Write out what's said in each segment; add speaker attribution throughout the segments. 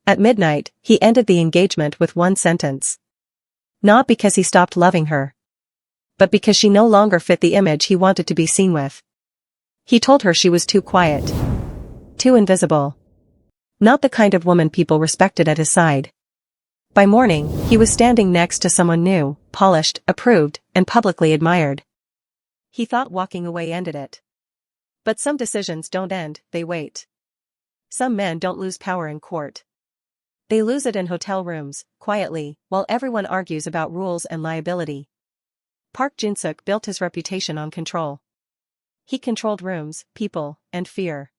Speaker 1: At midnight, he ended the engagement with one sentence. Not because he stopped loving her, but because she no longer fit the image he wanted to be seen with. He told her she was too quiet, too invisible. Not the kind of woman people respected at his side. By morning, he was standing next to someone new, polished, approved, and publicly admired. He thought walking away ended it. But some decisions don't end, they wait. Some men don't lose power in court. They lose it in hotel rooms, quietly, while everyone argues about rules and liability. Park Jin-suk built his reputation on control. He controlled rooms, people, and fear.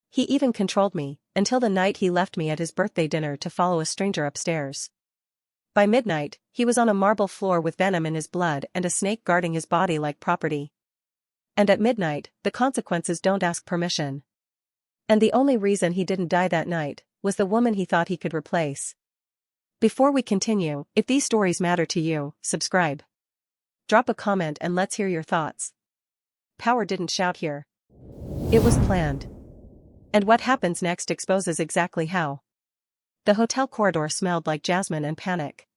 Speaker 1: He even controlled me, until the night he left me at his birthday dinner to follow a stranger upstairs. By midnight, he was on a marble floor with venom in his blood and a snake guarding his body like property. And at midnight, the consequences don't ask permission. And the only reason he didn't die that night was the woman he thought he could replace. Before we continue, if these stories matter to you, subscribe. Drop a comment and let's hear your thoughts. Power didn't shout here. It was planned. And what happens next exposes exactly how. The hotel corridor smelled like jasmine and panic.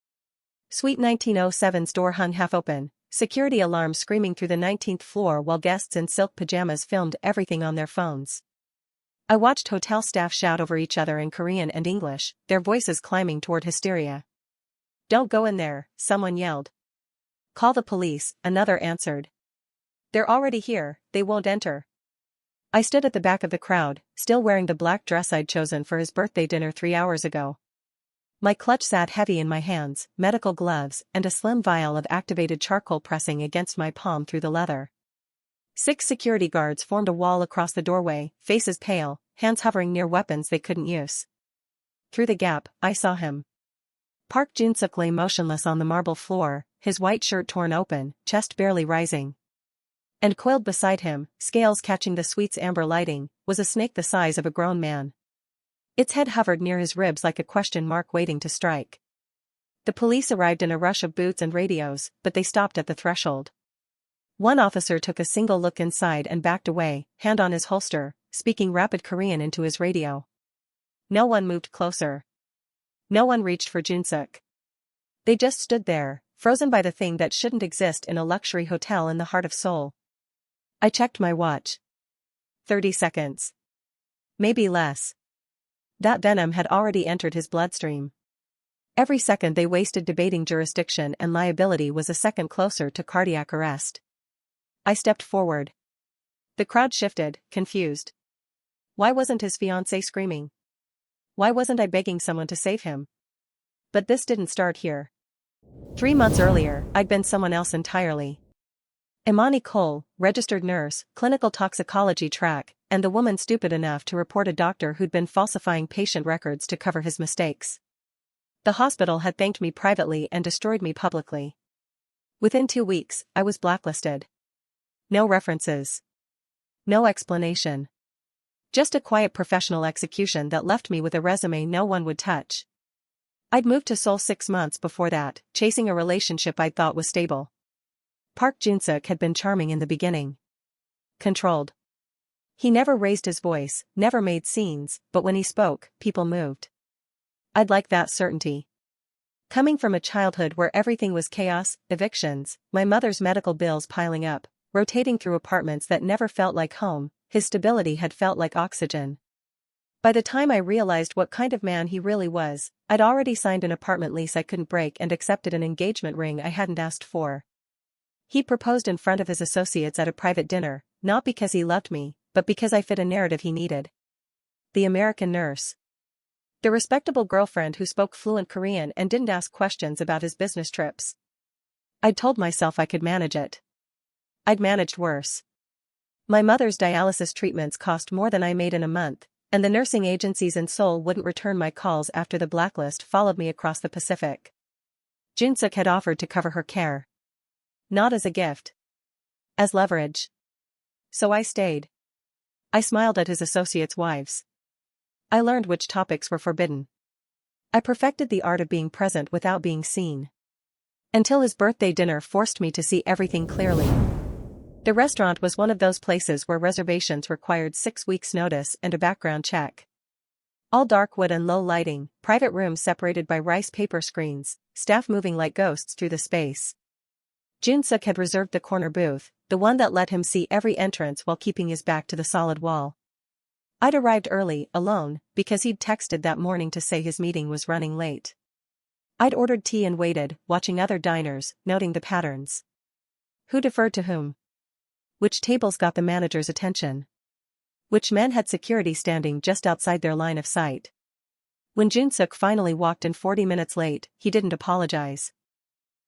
Speaker 1: Suite 1907's door hung half open, security alarms screaming through the 19th floor while guests in silk pajamas filmed everything on their phones. I watched hotel staff shout over each other in Korean and English, their voices climbing toward hysteria. "Don't go in there," someone yelled. "Call the police," another answered. "They're already here, they won't enter." I stood at the back of the crowd, still wearing the black dress I'd chosen for his birthday dinner 3 hours ago. My clutch sat heavy in my hands, medical gloves, and a slim vial of activated charcoal pressing against my palm through the leather. 6 security guards formed a wall across the doorway, faces pale, hands hovering near weapons they couldn't use. Through the gap, I saw him. Park Jin-suk lay motionless on the marble floor, his white shirt torn open, chest barely rising. And coiled beside him, scales catching the suite's amber lighting, was a snake the size of a grown man. Its head hovered near his ribs like a question mark waiting to strike. The police arrived in a rush of boots and radios, but they stopped at the threshold. One officer took a single look inside and backed away, hand on his holster, speaking rapid Korean into his radio. No one moved closer. No one reached for Jin-suk. They just stood there, frozen by the thing that shouldn't exist in a luxury hotel in the heart of Seoul. I checked my watch. 30 seconds. Maybe less. That venom had already entered his bloodstream. Every second they wasted debating jurisdiction and liability was a second closer to cardiac arrest. I stepped forward. The crowd shifted, confused. Why wasn't his fiancée screaming? Why wasn't I begging someone to save him? But this didn't start here. 3 months earlier, I'd been someone else entirely. Imani Cole, registered nurse, clinical toxicology track, and the woman stupid enough to report a doctor who'd been falsifying patient records to cover his mistakes. The hospital had thanked me privately and destroyed me publicly. Within 2 weeks, I was blacklisted. No references. No explanation. Just a quiet professional execution that left me with a resume no one would touch. I'd moved to Seoul 6 months before that, chasing a relationship I thought was stable. Park Jin-suk had been charming in the beginning. Controlled. He never raised his voice, never made scenes, but when he spoke, people moved. I'd like that certainty. Coming from a childhood where everything was chaos, evictions, my mother's medical bills piling up, rotating through apartments that never felt like home, his stability had felt like oxygen. By the time I realized what kind of man he really was, I'd already signed an apartment lease I couldn't break and accepted an engagement ring I hadn't asked for. He proposed in front of his associates at a private dinner, not because he loved me, but because I fit a narrative he needed. The American nurse. The respectable girlfriend who spoke fluent Korean and didn't ask questions about his business trips. I'd told myself I could manage it. I'd managed worse. My mother's dialysis treatments cost more than I made in a month, and the nursing agencies in Seoul wouldn't return my calls after the blacklist followed me across the Pacific. Jin-suk had offered to cover her care. Not as a gift. As leverage. So I stayed. I smiled at his associates' wives. I learned which topics were forbidden. I perfected the art of being present without being seen. Until his birthday dinner forced me to see everything clearly. The restaurant was one of those places where reservations required 6 weeks' notice and a background check. All dark wood and low lighting, private rooms separated by rice paper screens, staff moving like ghosts through the space. Jun-suk had reserved the corner booth, the one that let him see every entrance while keeping his back to the solid wall. I'd arrived early, alone, because he'd texted that morning to say his meeting was running late. I'd ordered tea and waited, watching other diners, noting the patterns. Who deferred to whom? Which tables got the manager's attention? Which men had security standing just outside their line of sight? When Jun-suk finally walked in 40 minutes late, he didn't apologize.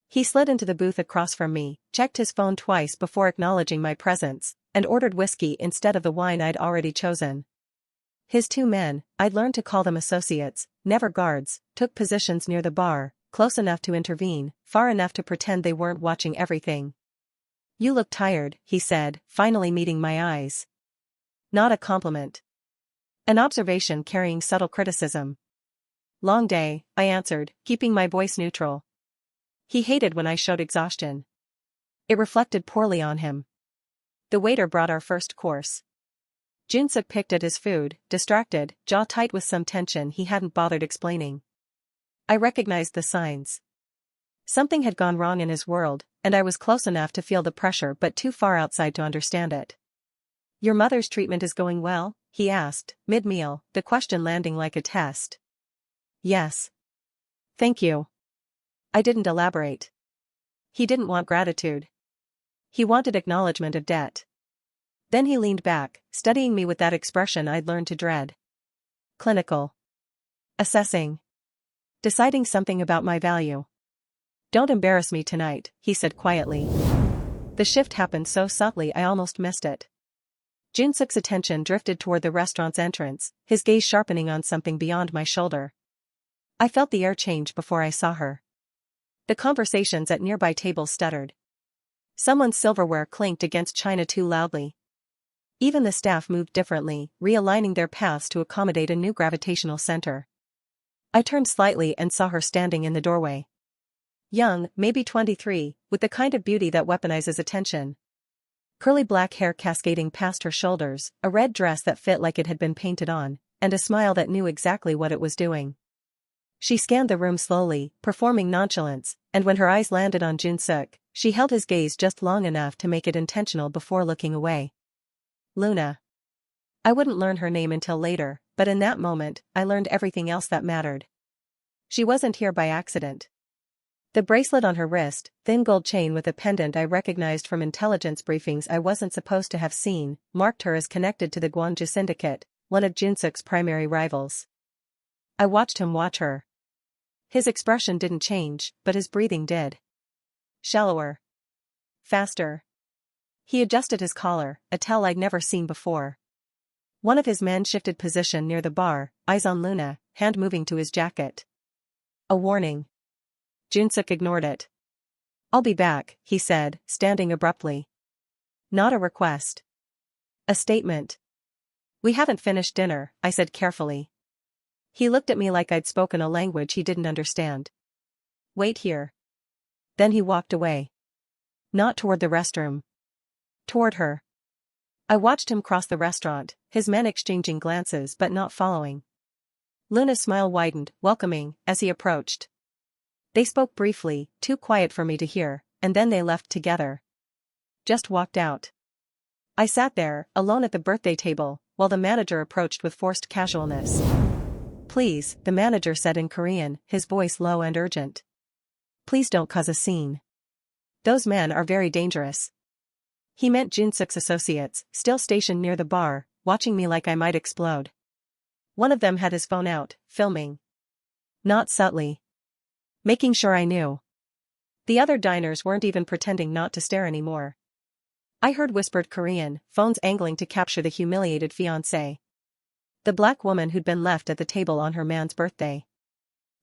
Speaker 1: He slid into the booth across from me, checked his phone twice before acknowledging my presence, and ordered whiskey instead of the wine I'd already chosen. His 2 men, I'd learned to call them associates, never guards, took positions near the bar, close enough to intervene, far enough to pretend they weren't watching everything. "You look tired," he said, finally meeting my eyes. Not a compliment. An observation carrying subtle criticism. "Long day," I answered, keeping my voice neutral. He hated when I showed exhaustion. It reflected poorly on him. The waiter brought our first course. Jun-suk picked at his food, distracted, jaw tight with some tension he hadn't bothered explaining. I recognized the signs. Something had gone wrong in his world, and I was close enough to feel the pressure but too far outside to understand it. "Your mother's treatment is going well?" he asked, mid-meal, the question landing like a test. "Yes. Thank you." I didn't elaborate. He didn't want gratitude. He wanted acknowledgement of debt. Then he leaned back, studying me with that expression I'd learned to dread. Clinical. Assessing. Deciding something about my value. "Don't embarrass me tonight," he said quietly. The shift happened so subtly I almost missed it. Jun-suk's attention drifted toward the restaurant's entrance, his gaze sharpening on something beyond my shoulder. I felt the air change before I saw her. The conversations at nearby tables stuttered. Someone's silverware clinked against china too loudly. Even the staff moved differently, realigning their paths to accommodate a new gravitational center. I turned slightly and saw her standing in the doorway. Young, maybe 23, with the kind of beauty that weaponizes attention. Curly black hair cascading past her shoulders, a red dress that fit like it had been painted on, and a smile that knew exactly what it was doing. She scanned the room slowly, performing nonchalance, and when her eyes landed on Jun-suk, she held his gaze just long enough to make it intentional before looking away. Luna. I wouldn't learn her name until later, but in that moment, I learned everything else that mattered. She wasn't here by accident. The bracelet on her wrist, thin gold chain with a pendant I recognized from intelligence briefings I wasn't supposed to have seen, marked her as connected to the Gwangju syndicate, one of Jun-suk's primary rivals. I watched him watch her. His expression didn't change, but his breathing did. Shallower. Faster. He adjusted his collar, a tell I'd never seen before. One of his men shifted position near the bar, eyes on Luna, hand moving to his jacket. A warning. Jun-suk ignored it. "I'll be back," he said, standing abruptly. Not a request. A statement. "We haven't finished dinner," I said carefully. He looked at me like I'd spoken a language he didn't understand. "Wait here." Then he walked away. Not toward the restroom. Toward her. I watched him cross the restaurant, his men exchanging glances but not following. Luna's smile widened, welcoming, as he approached. They spoke briefly, too quiet for me to hear, and then they left together. Just walked out. I sat there, alone at the birthday table, while the manager approached with forced casualness. "Please," the manager said in Korean, his voice low and urgent. "Please don't cause a scene. Those men are very dangerous." He meant Jun-suk's associates, still stationed near the bar, watching me like I might explode. One of them had his phone out, filming. Not subtly. Making sure I knew. The other diners weren't even pretending not to stare anymore. I heard whispered Korean, phones angling to capture the humiliated fiancée. The black woman who'd been left at the table on her man's birthday.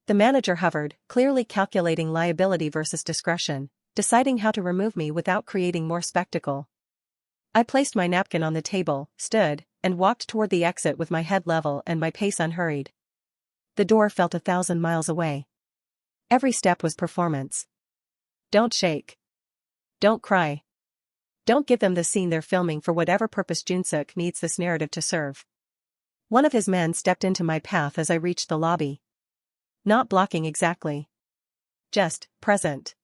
Speaker 1: The manager hovered, clearly calculating liability versus discretion, deciding how to remove me without creating more spectacle. I placed my napkin on the table, stood, and walked toward the exit with my head level and my pace unhurried. The door felt 1,000 miles away. Every step was performance. Don't shake. Don't cry. Don't give them the scene they're filming for whatever purpose Jun-suk needs this narrative to serve. One of his men stepped into my path as I reached the lobby. Not blocking exactly. Just present.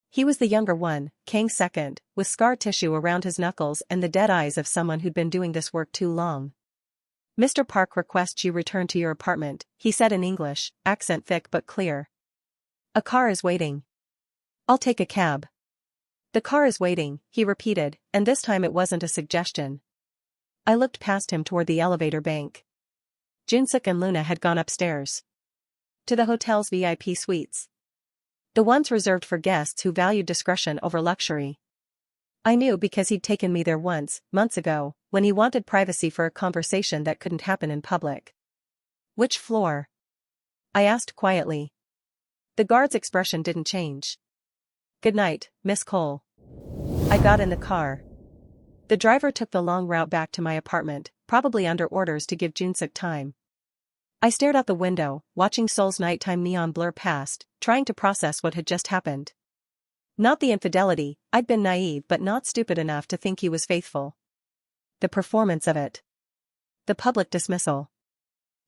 Speaker 1: He was the younger one, Kang second, with scar tissue around his knuckles and the dead eyes of someone who'd been doing this work too long. Mr. Park requests you return to your apartment, he said in English, accent thick but clear. A car is waiting. I'll take a cab. The car is waiting, he repeated, and this time it wasn't a suggestion. I looked past him toward the elevator bank. Junsuk and Luna had gone upstairs. To the hotel's VIP suites. The ones reserved for guests who valued discretion over luxury. I knew because he'd taken me there once, months ago, when he wanted privacy for a conversation that couldn't happen in public. Which floor? I asked quietly. The guard's expression didn't change. Good night, Miss Cole. I got in the car. The driver took the long route back to my apartment, probably under orders to give Junsuk time. I stared out the window, watching Seoul's nighttime neon blur past, trying to process what had just happened. Not the infidelity, I'd been naive but not stupid enough to think he was faithful. The performance of it. The public dismissal.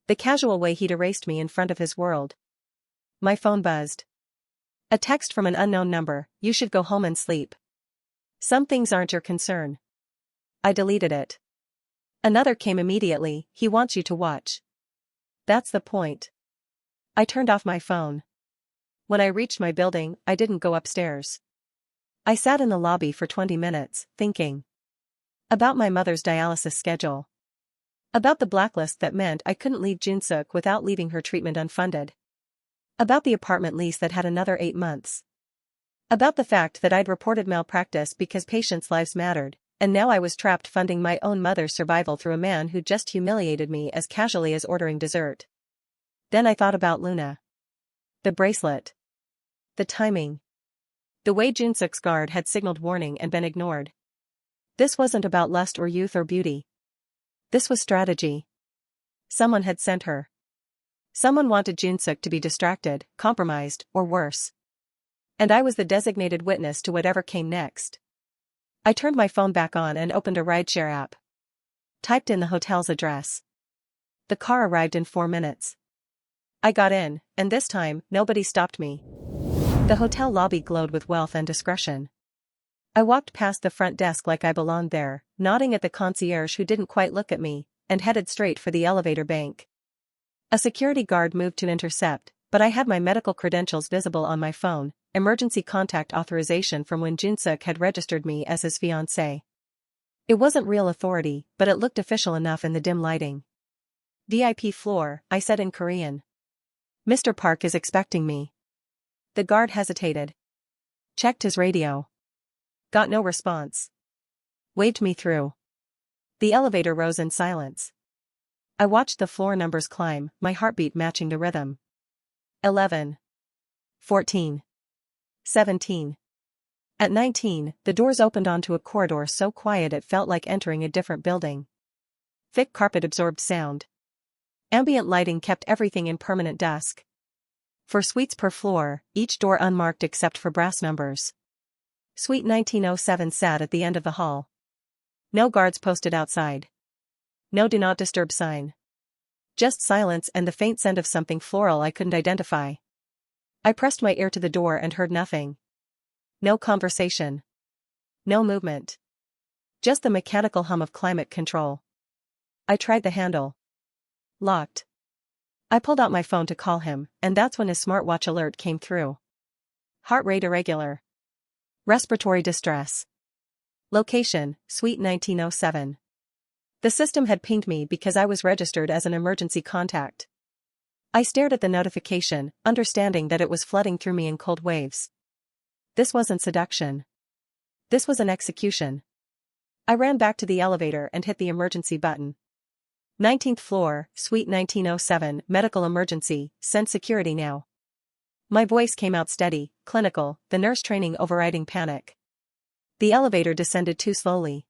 Speaker 1: The casual way he'd erased me in front of his world. My phone buzzed. A text from an unknown number, you should go home and sleep. Some things aren't your concern. I deleted it. Another came immediately, he wants you to watch. That's the point. I turned off my phone. When I reached my building, I didn't go upstairs. I sat in the lobby for 20 minutes, thinking. About my mother's dialysis schedule. About the blacklist that meant I couldn't leave Junsuk without leaving her treatment unfunded. About the apartment lease that had another 8 months. About the fact that I'd reported malpractice because patients' lives mattered, and now I was trapped funding my own mother's survival through a man who just humiliated me as casually as ordering dessert. Then I thought about Luna. The bracelet. The timing. The way Junsuk's guard had signaled warning and been ignored. This wasn't about lust or youth or beauty. This was strategy. Someone had sent her. Someone wanted Junsuk to be distracted, compromised, or worse. And I was the designated witness to whatever came next. I turned my phone back on and opened a rideshare app. Typed in the hotel's address. The car arrived in 4 minutes. I got in, and this time, nobody stopped me. The hotel lobby glowed with wealth and discretion. I walked past the front desk like I belonged there, nodding at the concierge who didn't quite look at me, and headed straight for the elevator bank. A security guard moved to intercept, but I had my medical credentials visible on my phone, emergency contact authorization from when Junsuk had registered me as his fiancée. It wasn't real authority, but it looked official enough in the dim lighting. VIP floor, I said in Korean. Mr. Park is expecting me. The guard hesitated. Checked his radio. Got no response. Waved me through. The elevator rose in silence. I watched the floor numbers climb, my heartbeat matching the rhythm. 11. 14. 17. At 19, the doors opened onto a corridor so quiet it felt like entering a different building. Thick carpet absorbed sound. Ambient lighting kept everything in permanent dusk. 4 suites per floor, each door unmarked except for brass numbers. Suite 1907 sat at the end of the hall. No guards posted outside. No do not disturb sign. Just silence and the faint scent of something floral I couldn't identify. I pressed my ear to the door and heard nothing. No conversation. No movement. Just the mechanical hum of climate control. I tried the handle. Locked. I pulled out my phone to call him, and that's when his smartwatch alert came through. Heart rate irregular. Respiratory distress. Location, Suite 1907. The system had pinged me because I was registered as an emergency contact. I stared at the notification, understanding that it was flooding through me in cold waves. This wasn't seduction. This was an execution. I ran back to the elevator and hit the emergency button. 19th floor, Suite 1907, medical emergency, send security now. My voice came out steady, clinical, the nurse training overriding panic. The elevator descended too slowly.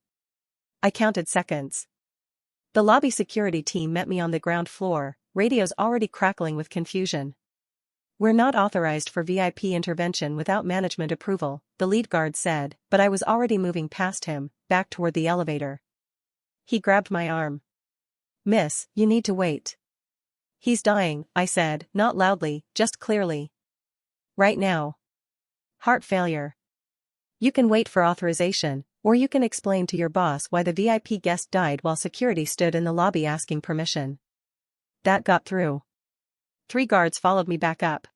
Speaker 1: I counted seconds. The lobby security team met me on the ground floor, radios already crackling with confusion. We're not authorized for VIP intervention without management approval, the lead guard said, but I was already moving past him, back toward the elevator. He grabbed my arm. Miss, you need to wait. He's dying, I said, not loudly, just clearly. Right now. Heart failure. You can wait for authorization, or you can explain to your boss why the VIP guest died while security stood in the lobby asking permission. That got through. 3 guards followed me back up.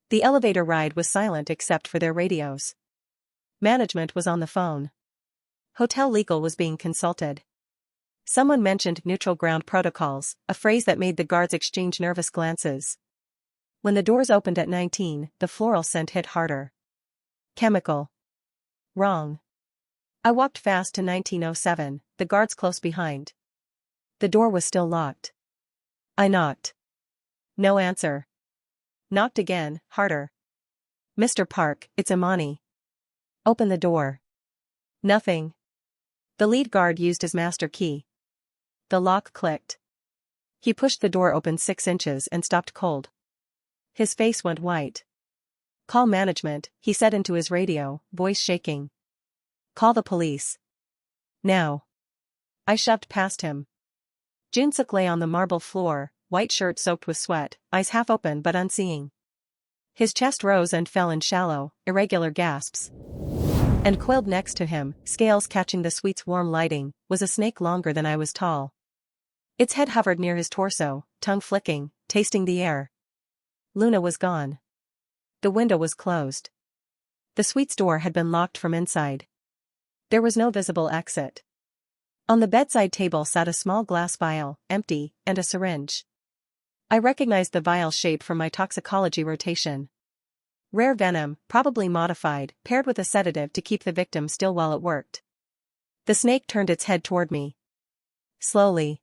Speaker 1: The elevator ride was silent except for their radios. Management was on the phone. Hotel legal was being consulted. Someone mentioned neutral ground protocols, a phrase that made the guards exchange nervous glances. When the doors opened at 19, the floral scent hit harder. Chemical. Wrong. I walked fast to 1907, the guards close behind. The door was still locked. I knocked. No answer. Knocked again, harder. Mr. Park, it's Imani. Open the door. Nothing. The lead guard used his master key. The lock clicked. He pushed the door open 6 inches and stopped cold. His face went white. Call management, he said into his radio, voice shaking. Call the police. Now. I shoved past him. Junsuk lay on the marble floor, white shirt soaked with sweat, eyes half open but unseeing. His chest rose and fell in shallow, irregular gasps. And coiled next to him, scales catching the suite's warm lighting, was a snake longer than I was tall. Its head hovered near his torso, tongue flicking, tasting the air. Luna was gone. The window was closed. The suite's door had been locked from inside. There was no visible exit. On the bedside table sat a small glass vial, empty, and a syringe. I recognized the vial shape from my toxicology rotation. Rare venom, probably modified, paired with a sedative to keep the victim still while it worked. The snake turned its head toward me. Slowly.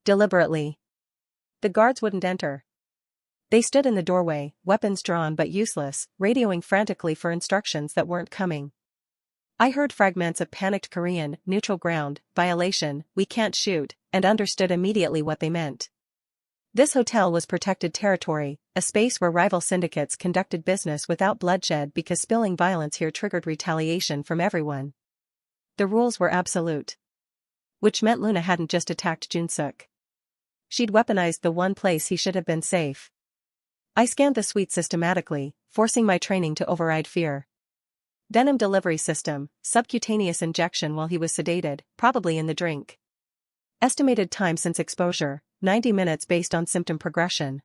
Speaker 1: Deliberately. The guards wouldn't enter. They stood in the doorway, weapons drawn but useless, radioing frantically for instructions that weren't coming. I heard fragments of panicked Korean, neutral ground, violation, we can't shoot, and understood immediately what they meant. This hotel was protected territory, a space where rival syndicates conducted business without bloodshed because spilling violence here triggered retaliation from everyone. The rules were absolute. Which meant Luna hadn't just attacked Junsuk. She'd weaponized the one place he should have been safe. I scanned the suite systematically, forcing my training to override fear. Venom delivery system, subcutaneous injection while he was sedated, probably in the drink. Estimated time since exposure, 90 minutes based on symptom progression.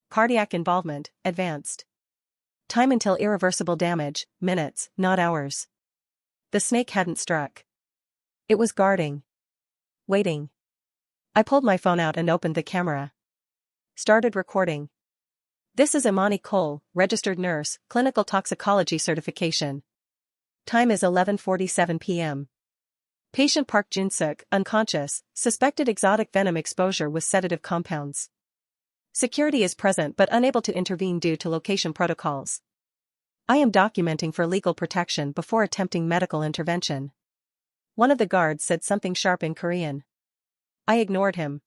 Speaker 1: Cardiac involvement, advanced. Time until irreversible damage, minutes, not hours. The snake hadn't struck. It was guarding. Waiting. I pulled my phone out and opened the camera. Started recording. This is Imani Cole, registered nurse, clinical toxicology certification. Time is 11:47 p.m. Patient Park Junsuk, unconscious, suspected exotic venom exposure with sedative compounds. Security is present but unable to intervene due to location protocols. I am documenting for legal protection before attempting medical intervention. One of the guards said something sharp in Korean. I ignored him.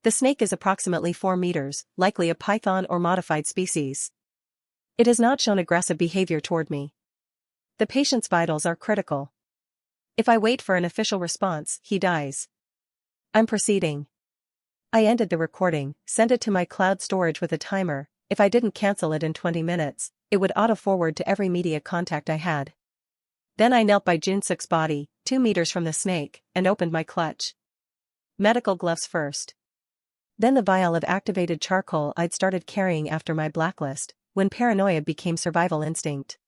Speaker 1: The snake is approximately 4 meters, likely a python or modified species. It has not shown aggressive behavior toward me. The patient's vitals are critical. If I wait for an official response, he dies. I'm proceeding. I ended the recording, sent it to my cloud storage with a timer. If I didn't cancel it in 20 minutes, it would auto-forward to every media contact I had. Then I knelt by Junsuk's body, 2 meters from the snake, and opened my clutch. Medical gloves first. Then the vial of activated charcoal I'd started carrying after my blacklist, when paranoia became survival instinct.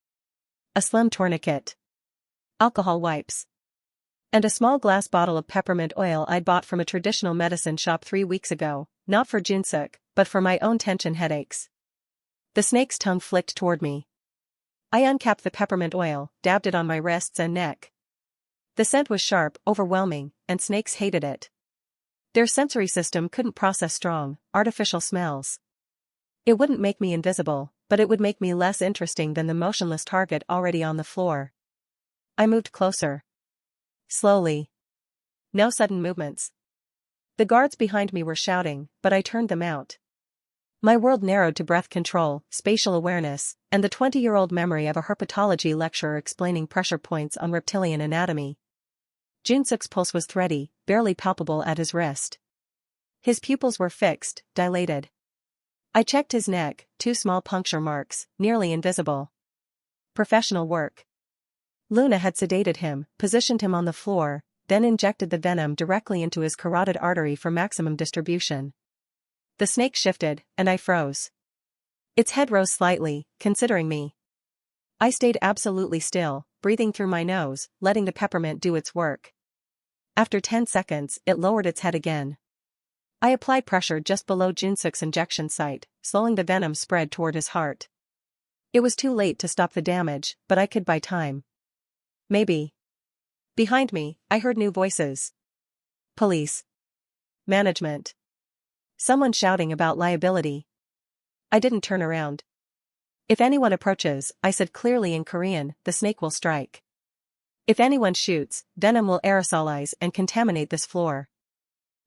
Speaker 1: A slim tourniquet. Alcohol wipes. And a small glass bottle of peppermint oil I'd bought from a traditional medicine shop 3 weeks ago, not for Junsuk, but for my own tension headaches. The snake's tongue flicked toward me. I uncapped the peppermint oil, dabbed it on my wrists and neck. The scent was sharp, overwhelming, and snakes hated it. Their sensory system couldn't process strong, artificial smells. It wouldn't make me invisible, but it would make me less interesting than the motionless target already on the floor. I moved closer. Slowly. No sudden movements. The guards behind me were shouting, but I turned them out. My world narrowed to breath control, spatial awareness, and the 20-year-old memory of a herpetology lecturer explaining pressure points on reptilian anatomy. Junsuk's pulse was thready, barely palpable at his wrist. His pupils were fixed, dilated. I checked his neck, 2 small puncture marks, nearly invisible. Professional work. Luna had sedated him, positioned him on the floor, then injected the venom directly into his carotid artery for maximum distribution. The snake shifted, and I froze. Its head rose slightly, considering me. I stayed absolutely still, breathing through my nose, letting the peppermint do its work. After 10 seconds, it lowered its head again. I applied pressure just below Junsuk's injection site, slowing the venom spread toward his heart. It was too late to stop the damage, but I could buy time. Maybe. Behind me, I heard new voices. Police. Management. Someone shouting about liability. I didn't turn around. If anyone approaches, I said clearly in Korean, the snake will strike. If anyone shoots, venom will aerosolize and contaminate this floor.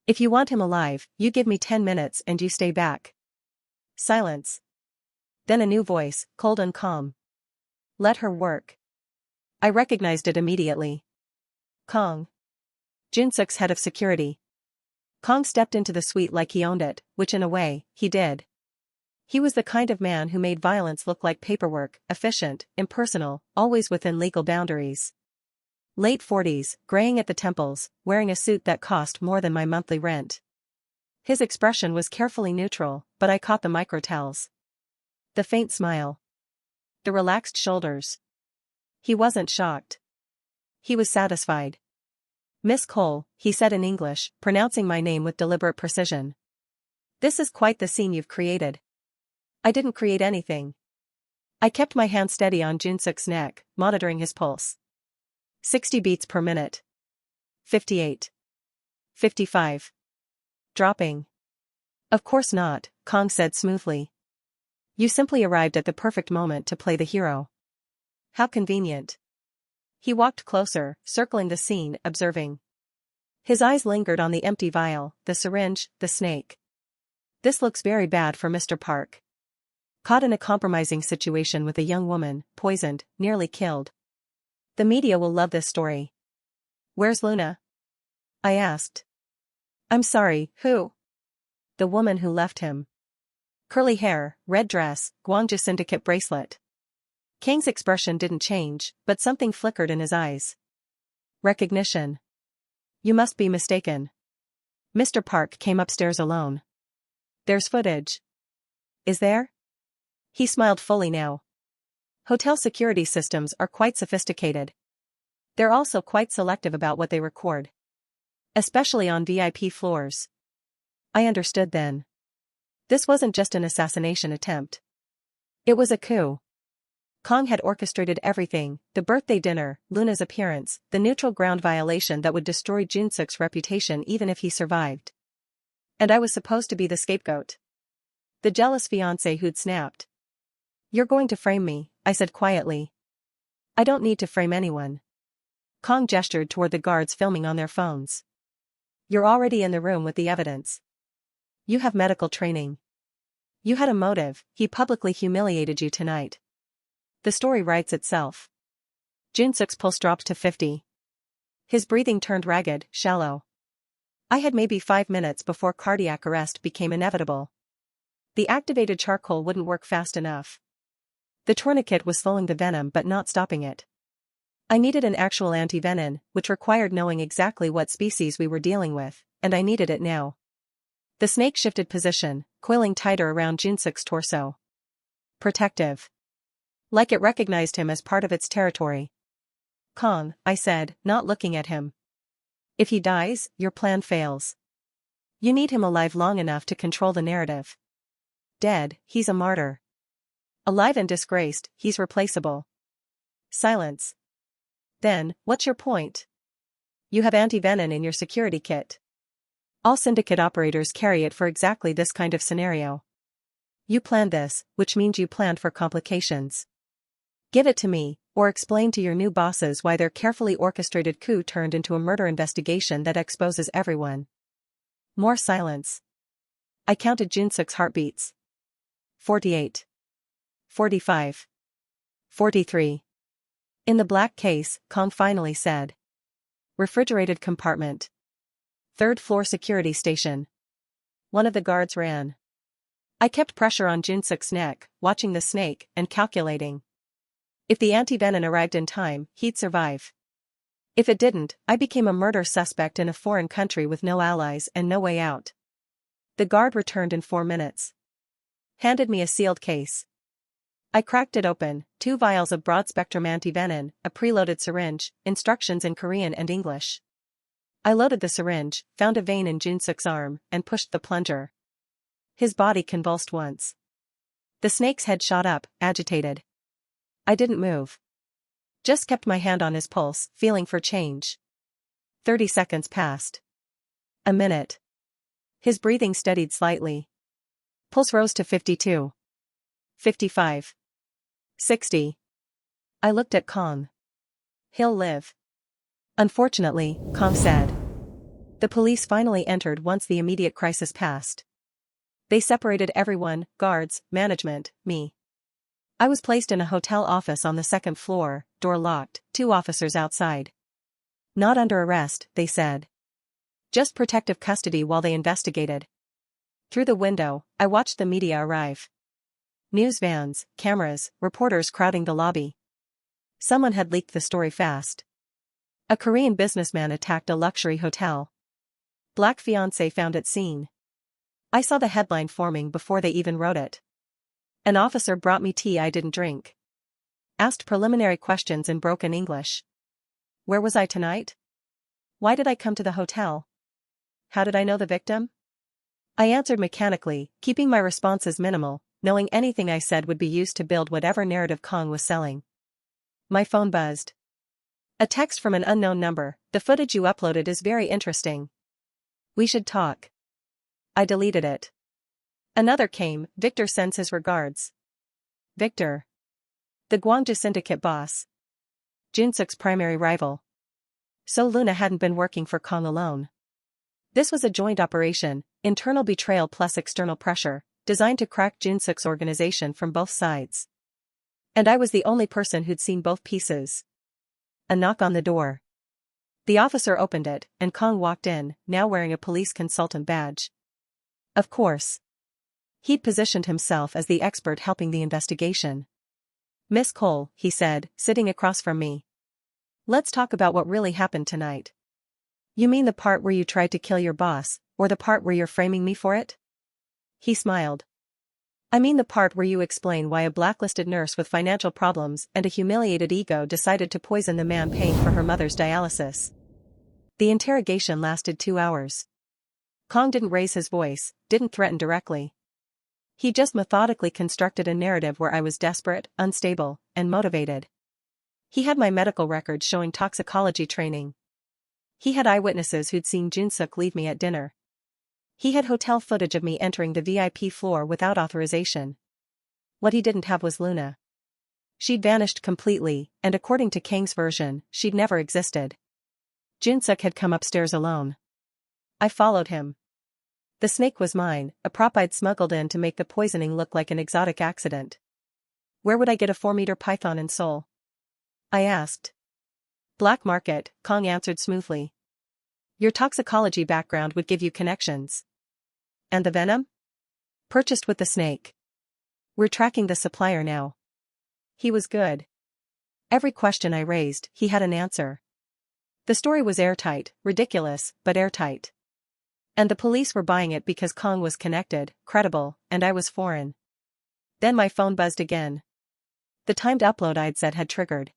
Speaker 1: If you want him alive, you give me 10 minutes and you stay back. Silence. Then a new voice, cold and calm. Let her work. I recognized it immediately. Kong. Junsuk's head of security. Kong stepped into the suite like he owned it, which in a way, he did. He was the kind of man who made violence look like paperwork, efficient, impersonal, always within legal boundaries. Late 40s, graying at the temples, wearing a suit that cost more than my monthly rent. His expression was carefully neutral, but I caught the microtells. The faint smile. The relaxed shoulders. He wasn't shocked. He was satisfied. Miss Cole, he said in English, pronouncing my name with deliberate precision. This is quite the scene you've created. I didn't create anything. I kept my hand steady on Junsuk's neck, monitoring his pulse. 60 beats per minute. 58. 55. Dropping. Of course not, Kong said smoothly. You simply arrived at the perfect moment to play the hero. How convenient. He walked closer, circling the scene, observing. His eyes lingered on the empty vial, the syringe, the snake. This looks very bad for Mr. Park. Caught in a compromising situation with a young woman, poisoned, nearly killed. The media will love this story. Where's Luna? I asked. I'm sorry, who? The woman who left him. Curly hair, red dress, Guangzhou syndicate bracelet. Kang's expression didn't change, but something flickered in his eyes. Recognition. You must be mistaken. Mr. Park came upstairs alone. There's footage. Is there? He smiled fully now. Hotel security systems are quite sophisticated. They're also quite selective about what they record. Especially on VIP floors. I understood then. This wasn't just an assassination attempt. It was a coup. Kong had orchestrated everything, the birthday dinner, Luna's appearance, the neutral ground violation that would destroy Junsuk's reputation even if he survived. And I was supposed to be the scapegoat. The jealous fiancé who'd snapped. You're going to frame me, I said quietly. I don't need to frame anyone. Kong gestured toward the guards filming on their phones. You're already in the room with the evidence. You have medical training. You had a motive, he publicly humiliated you tonight. The story writes itself. Junsuk's pulse dropped to 50. His breathing turned ragged, shallow. I had maybe 5 minutes before cardiac arrest became inevitable. The activated charcoal wouldn't work fast enough. The tourniquet was slowing the venom but not stopping it. I needed an actual antivenin, which required knowing exactly what species we were dealing with, and I needed it now. The snake shifted position, coiling tighter around Junsuk's torso. Protective. Like it recognized him as part of its territory. Kong, I said, not looking at him. If he dies, your plan fails. You need him alive long enough to control the narrative. Dead, he's a martyr. Alive and disgraced, he's replaceable. Silence. Then, what's your point? You have antivenin in your security kit. All syndicate operators carry it for exactly this kind of scenario. You planned this, which means you planned for complications. Give it to me, or explain to your new bosses why their carefully orchestrated coup turned into a murder investigation that exposes everyone. More silence. I counted Junsuk's heartbeats. 48. 45. 43. In the black case, Kong finally said. Refrigerated compartment. 3rd floor security station. One of the guards ran. I kept pressure on Jin-suk's neck, watching the snake, and calculating. If the anti-venom arrived in time, he'd survive. If it didn't, I became a murder suspect in a foreign country with no allies and no way out. The guard returned in 4 minutes. Handed me a sealed case. I cracked it open, 2 vials of broad-spectrum anti-venom, a preloaded syringe, instructions in Korean and English. I loaded the syringe, found a vein in Jin-suk's arm, and pushed the plunger. His body convulsed once. The snake's head shot up, agitated. I didn't move. Just kept my hand on his pulse, feeling for change. 30 seconds passed. A minute. His breathing steadied slightly. Pulse rose to 52. 55. 60. I looked at Kong. He'll live. Unfortunately, Kong said. The police finally entered once the immediate crisis passed. They separated everyone, guards, management, me. I was placed in a hotel office on the 2nd floor, door locked, 2 officers outside. Not under arrest, they said. Just protective custody while they investigated. Through the window, I watched the media arrive. News vans, cameras, reporters crowding the lobby. Someone had leaked the story fast. A Korean businessman attacked a luxury hotel. Black fiancée found at scene. I saw the headline forming before they even wrote it. An officer brought me tea I didn't drink. Asked preliminary questions in broken English. Where was I tonight? Why did I come to the hotel? How did I know the victim? I answered mechanically, keeping my responses minimal, knowing anything I said would be used to build whatever narrative Kong was selling. My phone buzzed. A text from an unknown number. The footage you uploaded is very interesting. We should talk. I deleted it. Another came. Victor sends his regards. Victor. The Gwangju syndicate boss. Jin-suk's primary rival. So Luna hadn't been working for Kong alone. This was a joint operation, internal betrayal plus external pressure, designed to crack Jin-suk's organization from both sides. And I was the only person who'd seen both pieces. A knock on the door. The officer opened it, and Kong walked in, now wearing a police consultant badge. Of course. He'd positioned himself as the expert helping the investigation. Miss Cole, he said, sitting across from me. Let's talk about what really happened tonight. You mean the part where you tried to kill your boss, or the part where you're framing me for it? He smiled. I mean the part where you explain why a blacklisted nurse with financial problems and a humiliated ego decided to poison the man paying for her mother's dialysis. The interrogation lasted 2 hours. Kong didn't raise his voice, didn't threaten directly. He just methodically constructed a narrative where I was desperate, unstable, and motivated. He had my medical records showing toxicology training. He had eyewitnesses who'd seen Jin-suk leave me at dinner. He had hotel footage of me entering the VIP floor without authorization. What he didn't have was Luna. She'd vanished completely, and according to Kang's version, she'd never existed. Jin-suk had come upstairs alone. I followed him. The snake was mine, a prop I'd smuggled in to make the poisoning look like an exotic accident. Where would I get a 4-meter python in Seoul? I asked. Black market, Kong answered smoothly. Your toxicology background would give you connections. And the venom? Purchased with the snake. We're tracking the supplier now. He was good. Every question I raised, he had an answer. The story was airtight, ridiculous, but airtight. And the police were buying it because Kong was connected, credible, and I was foreign. Then my phone buzzed again. The timed upload I'd said had triggered.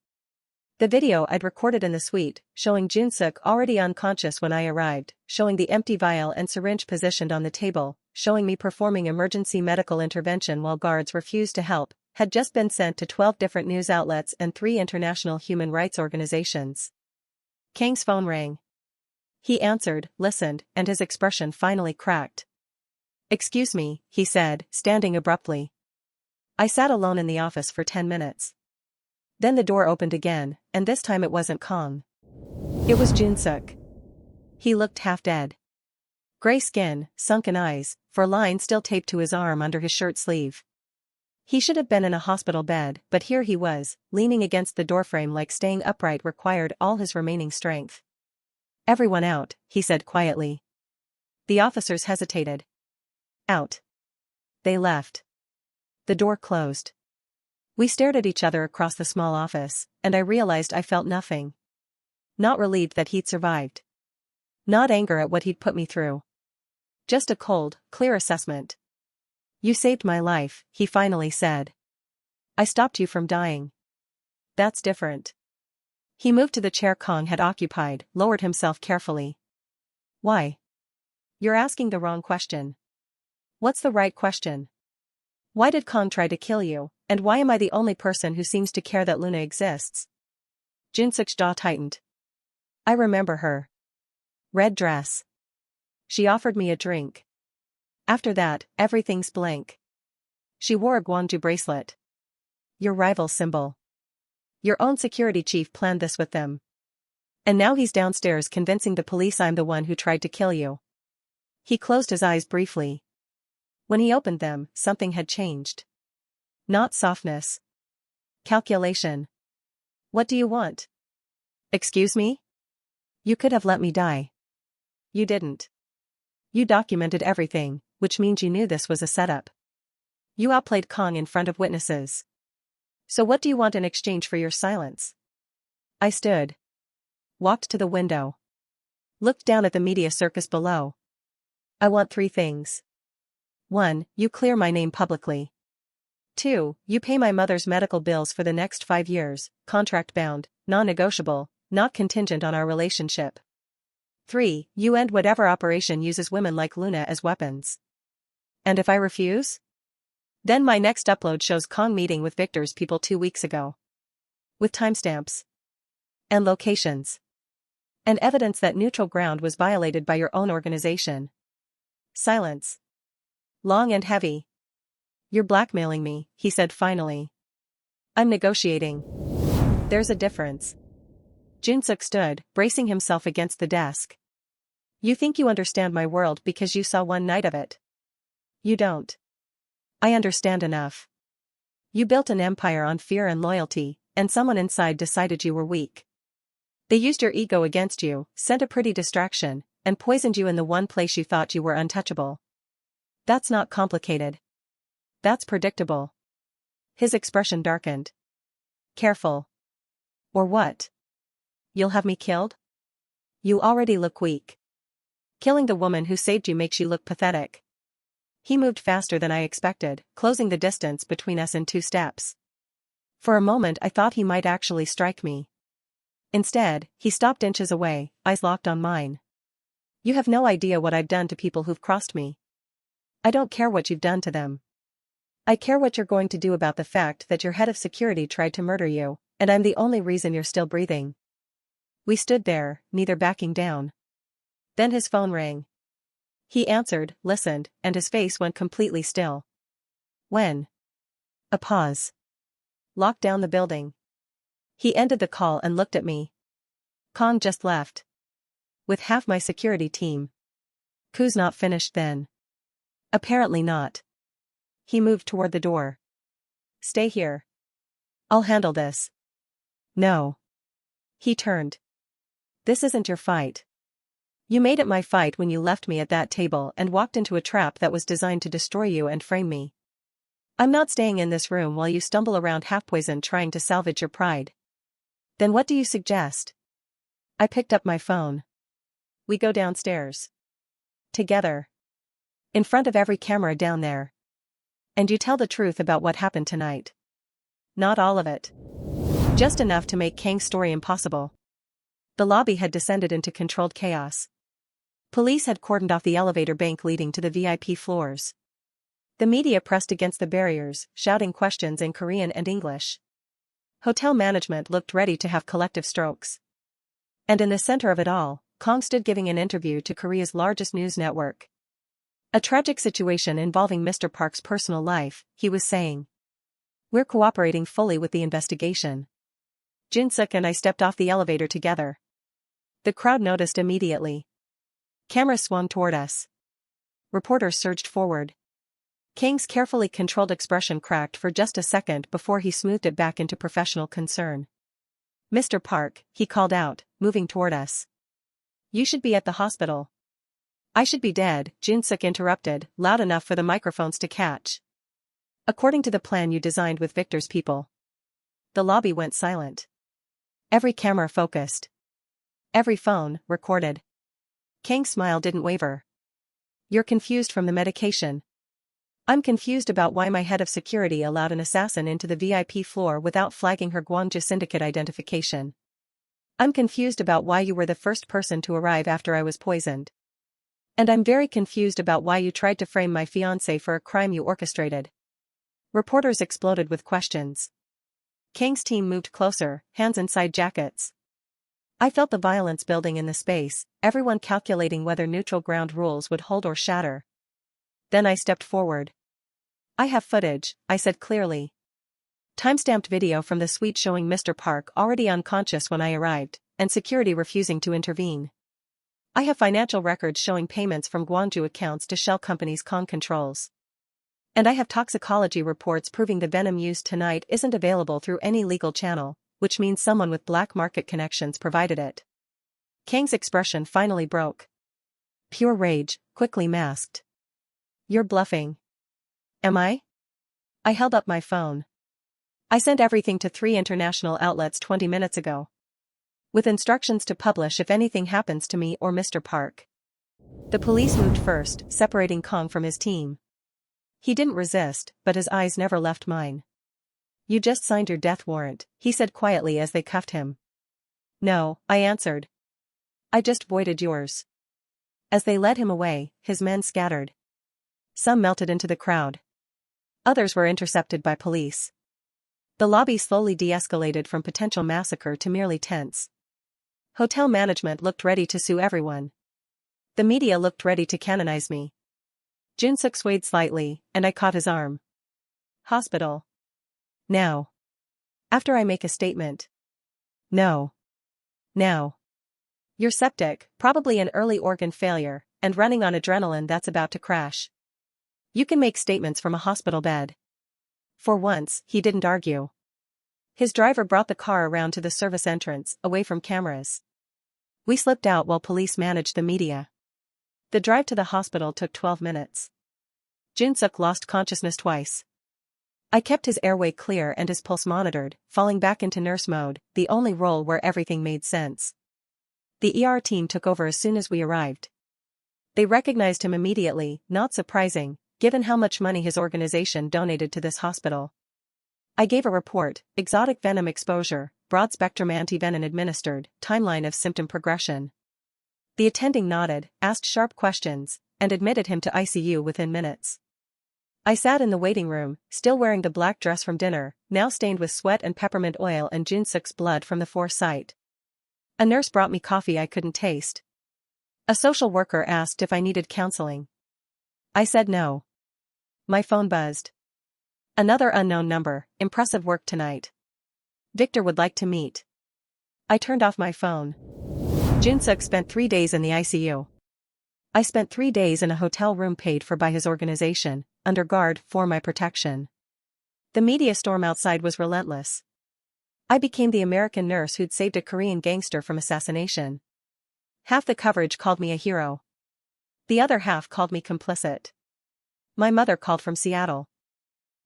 Speaker 1: The video I'd recorded in the suite, showing Jin-suk already unconscious when I arrived, showing the empty vial and syringe positioned on the table, showing me performing emergency medical intervention while guards refused to help, had just been sent to 12 different news outlets and 3 international human rights organizations. Kang's phone rang. He answered, listened, and his expression finally cracked. Excuse me, he said, standing abruptly. I sat alone in the office for 10 minutes. Then the door opened again, and this time it wasn't Kong. It was Jin-suk. He looked half dead. Gray skin, sunken eyes, fur line still taped to his arm under his shirt sleeve. He should have been in a hospital bed, but here he was, leaning against the doorframe like staying upright required all his remaining strength. Everyone out, he said quietly. The officers hesitated. Out. They left. The door closed. We stared at each other across the small office, and I realized I felt nothing. Not relieved that he'd survived. Not anger at what he'd put me through. Just a cold, clear assessment. You saved my life, he finally said. I stopped you from dying. That's different. He moved to the chair Kong had occupied, lowered himself carefully. Why? You're asking the wrong question. What's the right question? Why did Kong try to kill you, and why am I the only person who seems to care that Luna exists? Jinsuk's jaw tightened. I remember her. Red dress. She offered me a drink. After that, everything's blank. She wore a Guangzhou bracelet. Your rival's symbol. Your own security chief planned this with them. And now he's downstairs convincing the police I'm the one who tried to kill you. He closed his eyes briefly. When he opened them, something had changed. Not softness. Calculation. What do you want? Excuse me? You could have let me die. You didn't. You documented everything, which means you knew this was a setup. You outplayed Kong in front of witnesses. So what do you want in exchange for your silence? I stood. Walked to the window. Looked down at the media circus below. I want 3 things. 1. You clear my name publicly. 2. You pay my mother's medical bills for the next 5 years, contract-bound, non-negotiable, not contingent on our relationship. 3. You end whatever operation uses women like Luna as weapons. And if I refuse? Then my next upload shows Kong meeting with Victor's people 2 weeks ago. With timestamps. And locations. And evidence that neutral ground was violated by your own organization. Silence. Long and heavy. You're blackmailing me, he said finally. I'm negotiating. There's a difference. Jinsuk stood, bracing himself against the desk. You think you understand my world because you saw one night of it. You don't. I understand enough. You built an empire on fear and loyalty, and someone inside decided you were weak. They used your ego against you, sent a pretty distraction, and poisoned you in the one place you thought you were untouchable. That's not complicated. That's predictable. His expression darkened. Careful. Or what? You'll have me killed? You already look weak. Killing the woman who saved you makes you look pathetic. He moved faster than I expected, closing the distance between us in 2 steps. For a moment I thought he might actually strike me. Instead, he stopped inches away, eyes locked on mine. You have no idea what I've done to people who've crossed me. I don't care what you've done to them. I care what you're going to do about the fact that your head of security tried to murder you, and I'm the only reason you're still breathing. We stood there, neither backing down. Then his phone rang. He answered, listened, and his face went completely still. When? A pause. Locked down the building. He ended the call and looked at me. Kong just left. With half my security team. Coup's not finished then. Apparently not. He moved toward the door. Stay here. I'll handle this. No. He turned. This isn't your fight. You made it my fight when you left me at that table and walked into a trap that was designed to destroy you and frame me. I'm not staying in this room while you stumble around half-poisoned trying to salvage your pride. Then what do you suggest? I picked up my phone. We go downstairs. Together. In front of every camera down there. And you tell the truth about what happened tonight. Not all of it. Just enough to make Kang's story impossible. The lobby had descended into controlled chaos. Police had cordoned off the elevator bank leading to the VIP floors. The media pressed against the barriers, shouting questions in Korean and English. Hotel management looked ready to have collective strokes. And in the center of it all, Kong stood giving an interview to Korea's largest news network. A tragic situation involving Mr. Park's personal life, he was saying. We're cooperating fully with the investigation. Jinsuk and I stepped off the elevator together. The crowd noticed immediately. Cameras swung toward us. Reporters surged forward. Kang's carefully controlled expression cracked for just a second before he smoothed it back into professional concern. Mr. Park, he called out, moving toward us. You should be at the hospital. I should be dead, Jin-suk interrupted, loud enough for the microphones to catch. According to the plan you designed with Victor's people. The lobby went silent. Every camera focused. Every phone recorded. Kang's smile didn't waver. You're confused from the medication. I'm confused about why my head of security allowed an assassin into the VIP floor without flagging her Gwangju syndicate identification. I'm confused about why you were the first person to arrive after I was poisoned. And I'm very confused about why you tried to frame my fiancée for a crime you orchestrated. Reporters exploded with questions. Kang's team moved closer, hands inside jackets. I felt the violence building in the space, everyone calculating whether neutral ground rules would hold or shatter. Then I stepped forward. I have footage, I said clearly. Time-stamped video from the suite showing Mr. Park already unconscious when I arrived, and security refusing to intervene. I have financial records showing payments from Gwangju accounts to shell companies Kong controls. And I have toxicology reports proving the venom used tonight isn't available through any legal channel, which means someone with black market connections provided it. Kang's expression finally broke. Pure rage, quickly masked. You're bluffing. Am I? I held up my phone. I sent everything to 3 international outlets 20 minutes ago. With instructions to publish if anything happens to me or Mr. Park. The police moved first, separating Kong from his team. He didn't resist, but his eyes never left mine. You just signed your death warrant, he said quietly as they cuffed him. No, I answered. I just voided yours. As they led him away, his men scattered. Some melted into the crowd. Others were intercepted by police. The lobby slowly de-escalated from potential massacre to merely tense. Hotel management looked ready to sue everyone. The media looked ready to canonize me. Jin-suk swayed slightly, and I caught his arm. Hospital. Now. After I make a statement. No. Now. You're septic, probably an early organ failure, and running on adrenaline that's about to crash. You can make statements from a hospital bed. For once, he didn't argue. His driver brought the car around to the service entrance, away from cameras. We slipped out while police managed the media. The drive to the hospital took 12 minutes. Jin-suk lost consciousness twice. I kept his airway clear and his pulse monitored, falling back into nurse mode, the only role where everything made sense. The ER team took over as soon as we arrived. They recognized him immediately, not surprising, given how much money his organization donated to this hospital. I gave a report, exotic venom exposure, broad-spectrum antivenom administered, timeline of symptom progression. The attending nodded, asked sharp questions, and admitted him to ICU within minutes. I sat in the waiting room, still wearing the black dress from dinner, now stained with sweat and peppermint oil and Jin-suk's blood from the foresight. A nurse brought me coffee I couldn't taste. A social worker asked if I needed counseling. I said no. My phone buzzed. Another unknown number, impressive work tonight. Victor would like to meet. I turned off my phone. Jin-suk spent 3 days in the ICU. I spent 3 days in a hotel room paid for by his organization, under guard for my protection. The media storm outside was relentless. I became the American nurse who'd saved a Korean gangster from assassination. Half the coverage called me a hero. The other half called me complicit. My mother called from Seattle.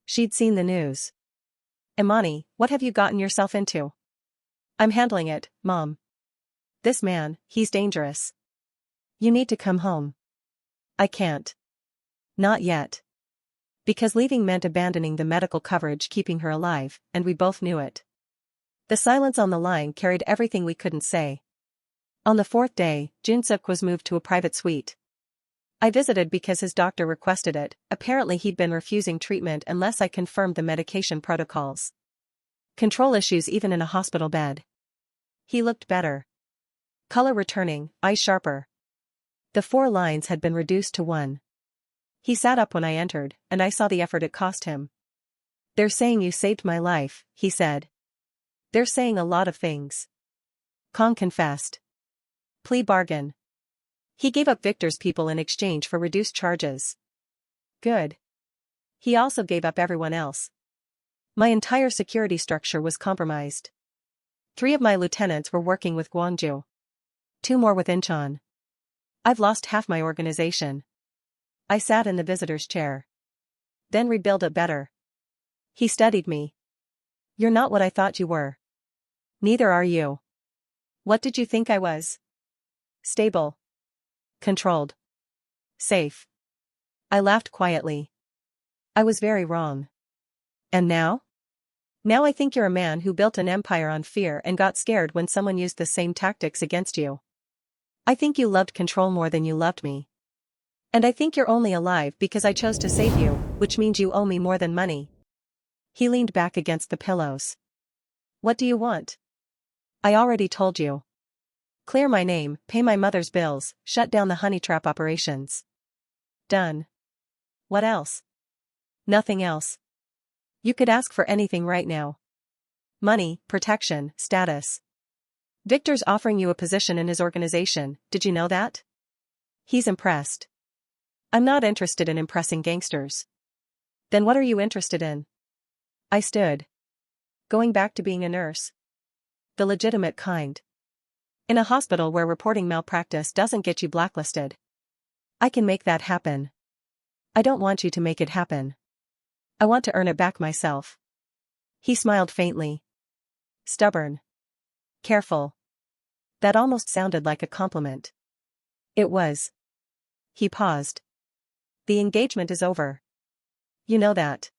Speaker 1: She'd seen the news. Imani, what have you gotten yourself into? I'm handling it, Mom. This man, he's dangerous. You need to come home. I can't. Not yet. Because leaving meant abandoning the medical coverage keeping her alive, and we both knew it. The silence on the line carried everything we couldn't say. On the 4th day, Jin-suk was moved to a private suite. I visited because his doctor requested it, apparently he'd been refusing treatment unless I confirmed the medication protocols. Control issues even in a hospital bed. He looked better. Color returning, eyes sharper. The 4 lines had been reduced to 1. He sat up when I entered, and I saw the effort it cost him. They're saying you saved my life, he said. They're saying a lot of things. Kong confessed. Plea bargain. He gave up Victor's people in exchange for reduced charges. Good. He also gave up everyone else. My entire security structure was compromised. 3 of my lieutenants were working with Gwangju. 2 more with Incheon. I've lost half my organization. I sat in the visitor's chair. Then rebuild it better. He studied me. You're not what I thought you were. Neither are you. What did you think I was? Stable. Controlled. Safe. I laughed quietly. I was very wrong. And now? Now I think you're a man who built an empire on fear and got scared when someone used the same tactics against you. I think you loved control more than you loved me. And I think you're only alive because I chose to save you, which means you owe me more than money. He leaned back against the pillows. What do you want? I already told you. Clear my name, pay my mother's bills, shut down the honey trap operations. Done. What else? Nothing else. You could ask for anything right now. Money, protection, status. Victor's offering you a position in his organization, did you know that? He's impressed. I'm not interested in impressing gangsters. Then what are you interested in? I stood. Going back to being a nurse. The legitimate kind. In a hospital where reporting malpractice doesn't get you blacklisted. I can make that happen. I don't want you to make it happen. I want to earn it back myself. He smiled faintly. Stubborn. Careful. That almost sounded like a compliment. It was. He paused. The engagement is over. You know that.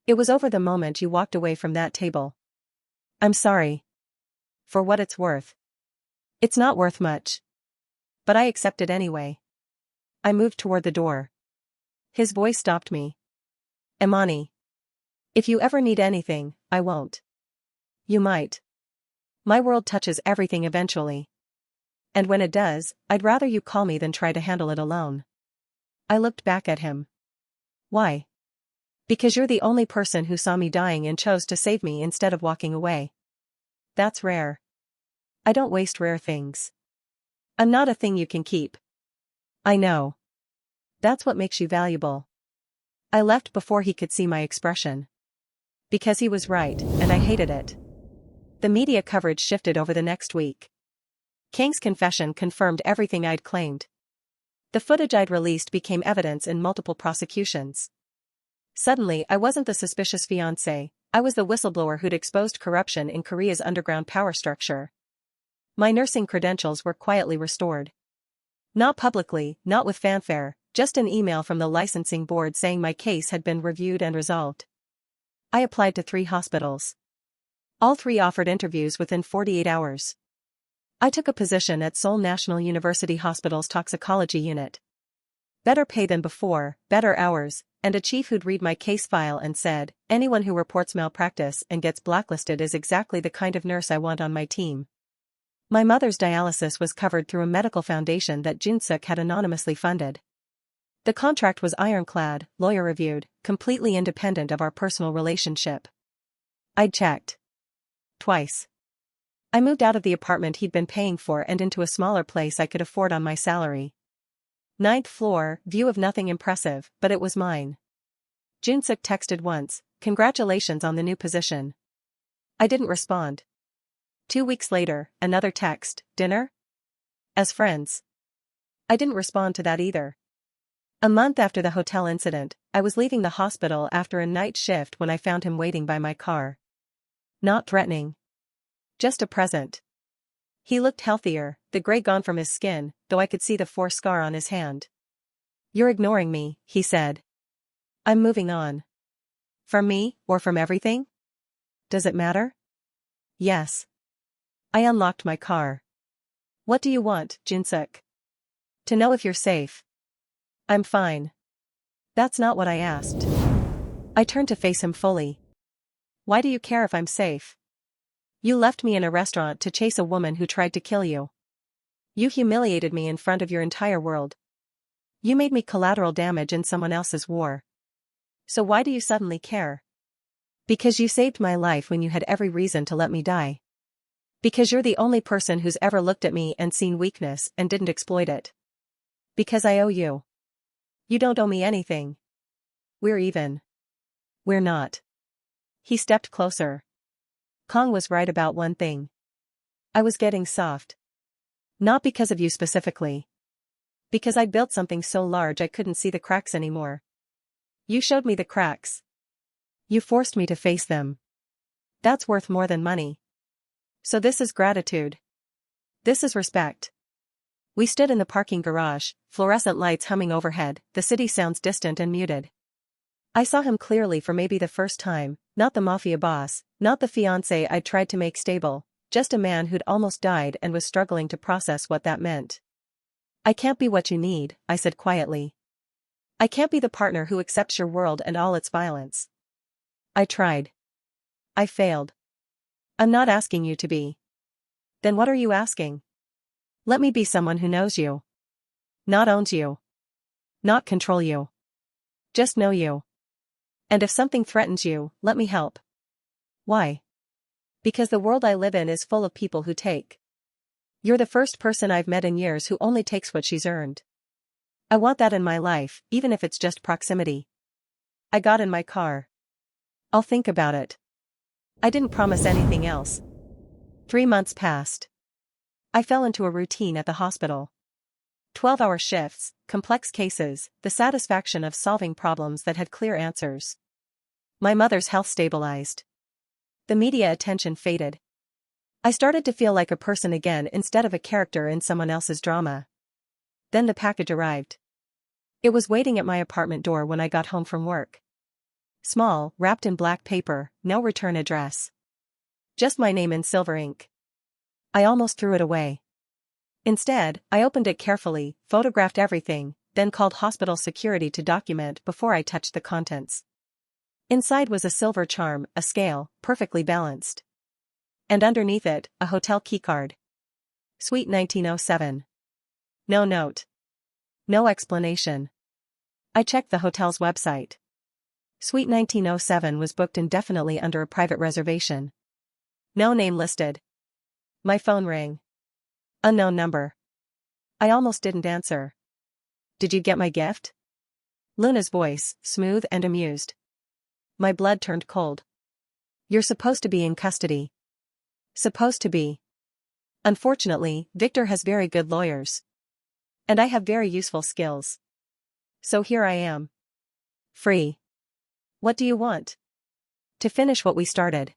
Speaker 1: It was over the moment you walked away from that table. I'm sorry. For what it's worth. It's not worth much. But I accept it anyway. I moved toward the door. His voice stopped me. Imani. If you ever need anything, I won't. You might. My world touches everything eventually. And when it does, I'd rather you call me than try to handle it alone. I looked back at him. Why? Because you're the only person who saw me dying and chose to save me instead of walking away. That's rare. I don't waste rare things. I'm not a thing you can keep. I know. That's what makes you valuable. I left before he could see my expression. Because he was right, and I hated it. The media coverage shifted over the next week. Kang's confession confirmed everything I'd claimed. The footage I'd released became evidence in multiple prosecutions. Suddenly, I wasn't the suspicious fiancé, I was the whistleblower who'd exposed corruption in Korea's underground power structure. My nursing credentials were quietly restored. Not publicly, not with fanfare, just an email from the licensing board saying my case had been reviewed and resolved. I applied to 3 hospitals. All 3 offered interviews within 48 hours. I took a position at Seoul National University Hospital's toxicology unit. Better pay than before, better hours, and a chief who'd read my case file and said, anyone who reports malpractice and gets blacklisted is exactly the kind of nurse I want on my team. My mother's dialysis was covered through a medical foundation that Jun-suk had anonymously funded. The contract was ironclad, lawyer-reviewed, completely independent of our personal relationship. I'd checked. Twice. I moved out of the apartment he'd been paying for and into a smaller place I could afford on my salary. 9th floor, view of nothing impressive, but it was mine. Jun-suk texted once, congratulations on the new position. I didn't respond. 2 weeks later, another text, dinner? As friends. I didn't respond to that either. A month after the hotel incident, I was leaving the hospital after a night shift when I found him waiting by my car. Not threatening. Just a present. He looked healthier, the gray gone from his skin, though I could see the 4 scar on his hand. You're ignoring me, he said. I'm moving on. From me, or from everything? Does it matter? Yes. I unlocked my car. What do you want, Jun-suk? To know if you're safe. I'm fine. That's not what I asked. I turned to face him fully. Why do you care if I'm safe? You left me in a restaurant to chase a woman who tried to kill you. You humiliated me in front of your entire world. You made me collateral damage in someone else's war. So why do you suddenly care? Because you saved my life when you had every reason to let me die. Because you're the only person who's ever looked at me and seen weakness and didn't exploit it. Because I owe you. You don't owe me anything. We're even. We're not. He stepped closer. Kang was right about one thing. I was getting soft. Not because of you specifically. Because I'd built something so large I couldn't see the cracks anymore. You showed me the cracks. You forced me to face them. That's worth more than money. So this is gratitude. This is respect. We stood in the parking garage, fluorescent lights humming overhead, the city sounds distant and muted. I saw him clearly for maybe the first time, not the Mafia boss, not the fiancé I'd tried to make stable, just a man who'd almost died and was struggling to process what that meant. I can't be what you need, I said quietly. I can't be the partner who accepts your world and all its violence. I tried. I failed. I'm not asking you to be. Then what are you asking? Let me be someone who knows you. Not owns you. Not control you. Just know you. And if something threatens you, let me help. Why? Because the world I live in is full of people who take. You're the first person I've met in years who only takes what she's earned. I want that in my life, even if it's just proximity. I got in my car. I'll think about it. I didn't promise anything else. 3 months passed. I fell into a routine at the hospital. 12-hour shifts, complex cases, the satisfaction of solving problems that had clear answers. My mother's health stabilized. The media attention faded. I started to feel like a person again instead of a character in someone else's drama. Then the package arrived. It was waiting at my apartment door when I got home from work. Small, wrapped in black paper, no return address. Just my name in silver ink. I almost threw it away. Instead, I opened it carefully, photographed everything, then called hospital security to document before I touched the contents. Inside was a silver charm, a scale, perfectly balanced. And underneath it, a hotel keycard. Suite 1907. No note. No explanation. I checked the hotel's website. Suite 1907 was booked indefinitely under a private reservation. No name listed. My phone rang. Unknown number. I almost didn't answer. Did you get my gift? Luna's voice, smooth and amused. My blood turned cold. You're supposed to be in custody. Supposed to be. Unfortunately, Victor has very good lawyers. And I have very useful skills. So here I am. Free. What do you want? To finish what we started.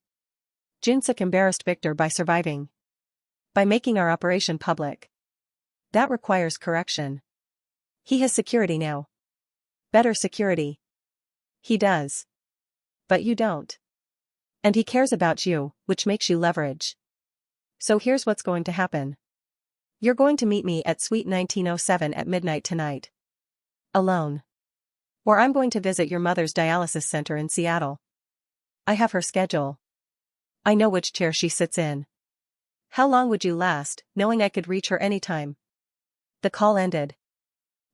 Speaker 1: Junsuk embarrassed Victor by surviving. By making our operation public. That requires correction. He has security now. Better security. He does. But you don't. And he cares about you, which makes you leverage. So here's what's going to happen. You're going to meet me at Suite 1907 at midnight tonight. Alone. Or I'm going to visit your mother's dialysis center in Seattle. I have her schedule. I know which chair she sits in. How long would you last, knowing I could reach her anytime? The call ended.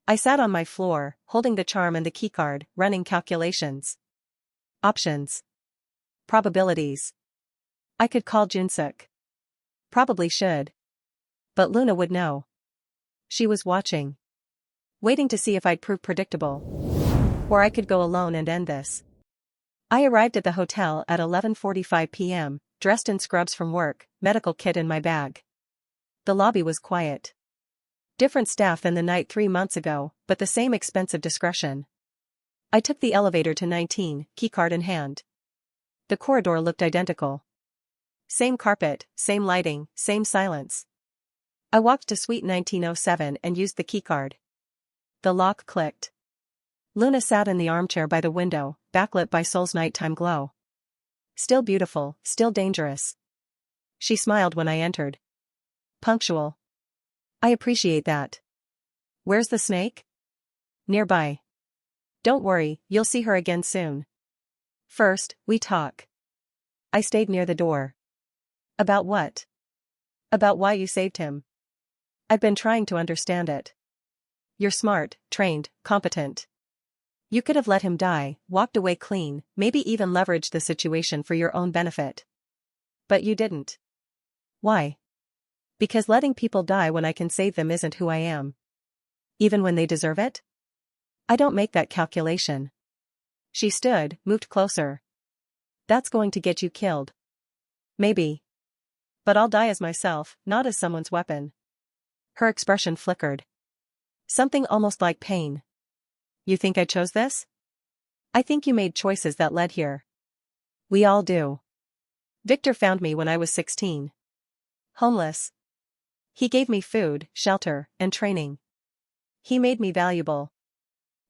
Speaker 1: I sat on my floor, holding the charm and the keycard, running calculations. Options. Probabilities. I could call Junsuk. Probably should. But Luna would know. She was watching. Waiting to see if I'd prove predictable. Or I could go alone and end this. I arrived at the hotel at 11:45 p.m., dressed in scrubs from work, medical kit in my bag. The lobby was quiet. Different staff than the night 3 months ago, but the same expensive discretion. I took the elevator to 19, keycard in hand. The corridor looked identical. Same carpet, same lighting, same silence. I walked to Suite 1907 and used the keycard. The lock clicked. Luna sat in the armchair by the window, backlit by Sol's nighttime glow. Still beautiful, still dangerous. She smiled when I entered. Punctual. I appreciate that. Where's the snake? Nearby. Don't worry, you'll see her again soon. First, we talk. I stayed near the door. About what? About why you saved him. I've been trying to understand it. You're smart, trained, competent. You could have let him die, walked away clean, maybe even leveraged the situation for your own benefit. But you didn't. Why? Because letting people die when I can save them isn't who I am. Even when they deserve it? I don't make that calculation. She stood, moved closer. That's going to get you killed. Maybe. But I'll die as myself, not as someone's weapon. Her expression flickered. Something almost like pain. You think I chose this? I think you made choices that led here. We all do. Victor found me when I was 16. Homeless. He gave me food, shelter, and training. He made me valuable.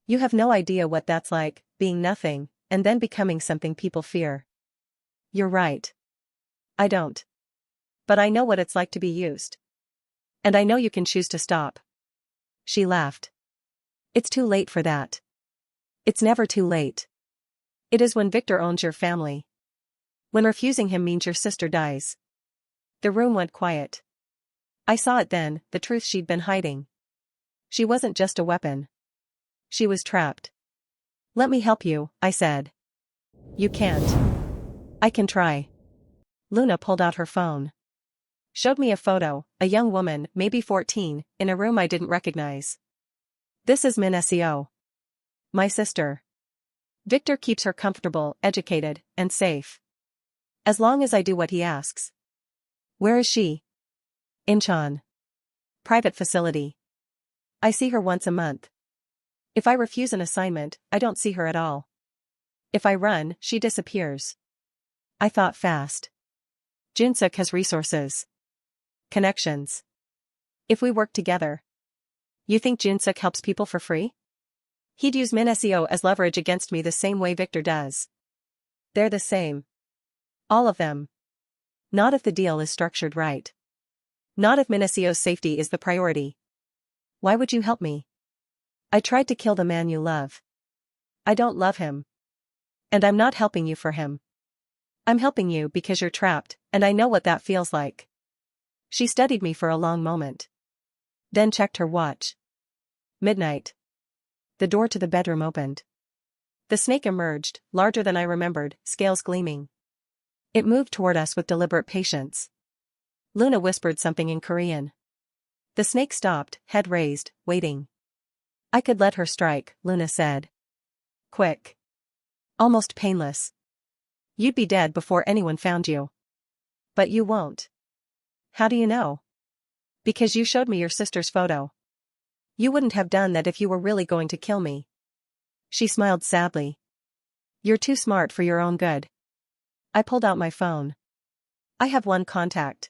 Speaker 1: You have no idea what that's like, being nothing, and then becoming something people fear. You're right. I don't. But I know what it's like to be used. And I know you can choose to stop. She laughed. It's too late for that. It's never too late. It is when Victor owns your family. When refusing him means your sister dies. The room went quiet. I saw it then, the truth she'd been hiding. She wasn't just a weapon. She was trapped. Let me help you, I said. You can't. I can try. Luna pulled out her phone. Showed me a photo, a young woman, maybe 14, in a room I didn't recognize. This is Min Seo. My sister. Victor keeps her comfortable, educated, and safe. As long as I do what he asks. Where is she? Incheon. Private facility. I see her once a month. If I refuse an assignment, I don't see her at all. If I run, she disappears. I thought fast. Junsuk has resources. Connections. If we work together. You think Junsuk helps people for free? He'd use Min Seo as leverage against me the same way Victor does. They're the same. All of them. Not if the deal is structured right. Not if Min Seo's safety is the priority. Why would you help me? I tried to kill the man you love. I don't love him. And I'm not helping you for him. I'm helping you because you're trapped, and I know what that feels like. She studied me for a long moment. Then checked her watch. Midnight. The door to the bedroom opened. The snake emerged, larger than I remembered, scales gleaming. It moved toward us with deliberate patience. Luna whispered something in Korean. The snake stopped, head raised, waiting. I could let her strike, Luna said. Quick. Almost painless. You'd be dead before anyone found you. But you won't. How do you know? Because you showed me your sister's photo. You wouldn't have done that if you were really going to kill me. She smiled sadly. You're too smart for your own good. I pulled out my phone. I have one contact.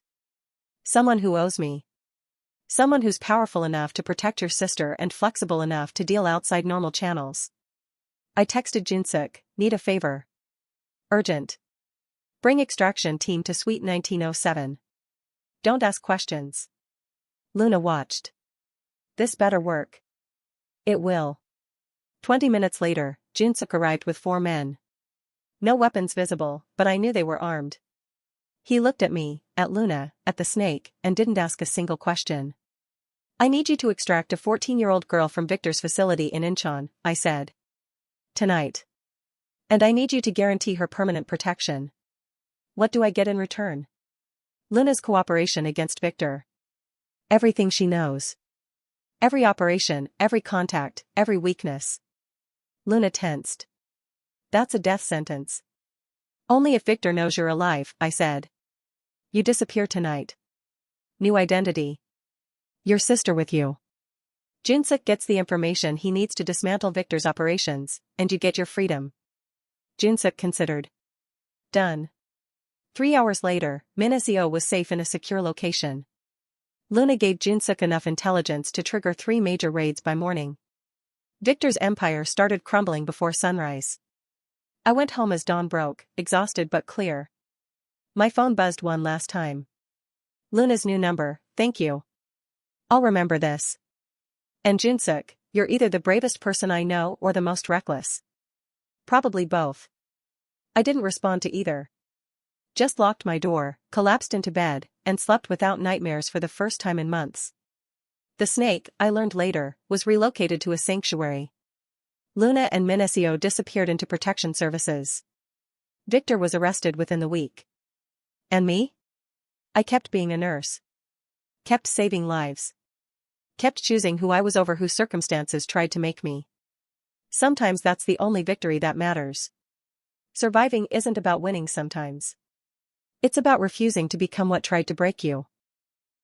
Speaker 1: Someone who owes me. Someone who's powerful enough to protect your sister and flexible enough to deal outside normal channels. I texted Junsuk, need a favor. Urgent. Bring extraction team to Suite 1907. Don't ask questions. Luna watched. This better work. It will. 20 minutes later, Junsuk arrived with 4 men. No weapons visible, but I knew they were armed. He looked at me, at Luna, at the snake, and didn't ask a single question. I need you to extract a 14-year-old girl from Victor's facility in Incheon, I said. Tonight. And I need you to guarantee her permanent protection. What do I get in return? Luna's cooperation against Victor. Everything she knows. Every operation, every contact, every weakness. Luna tensed. That's a death sentence. Only if Victor knows you're alive, I said. You disappear tonight. New identity. Your sister with you. Junsuk gets the information he needs to dismantle Victor's operations, and you get your freedom. Junsuk considered. Done. 3 hours later, Min Seo was safe in a secure location. Luna gave Junsuk enough intelligence to trigger 3 major raids by morning. Victor's empire started crumbling before sunrise. I went home as dawn broke, exhausted but clear. My phone buzzed one last time. Luna's new number, thank you. I'll remember this. And Junsuk, you're either the bravest person I know or the most reckless. Probably both. I didn't respond to either. Just locked my door, collapsed into bed, and slept without nightmares for the first time in months. The snake, I learned later, was relocated to a sanctuary. Luna and Min Seo disappeared into protection services. Victor was arrested within the week. And me? I kept being a nurse. Kept saving lives. Kept choosing who I was over who circumstances tried to make me. Sometimes that's the only victory that matters. Surviving isn't about winning sometimes. It's about refusing to become what tried to break you.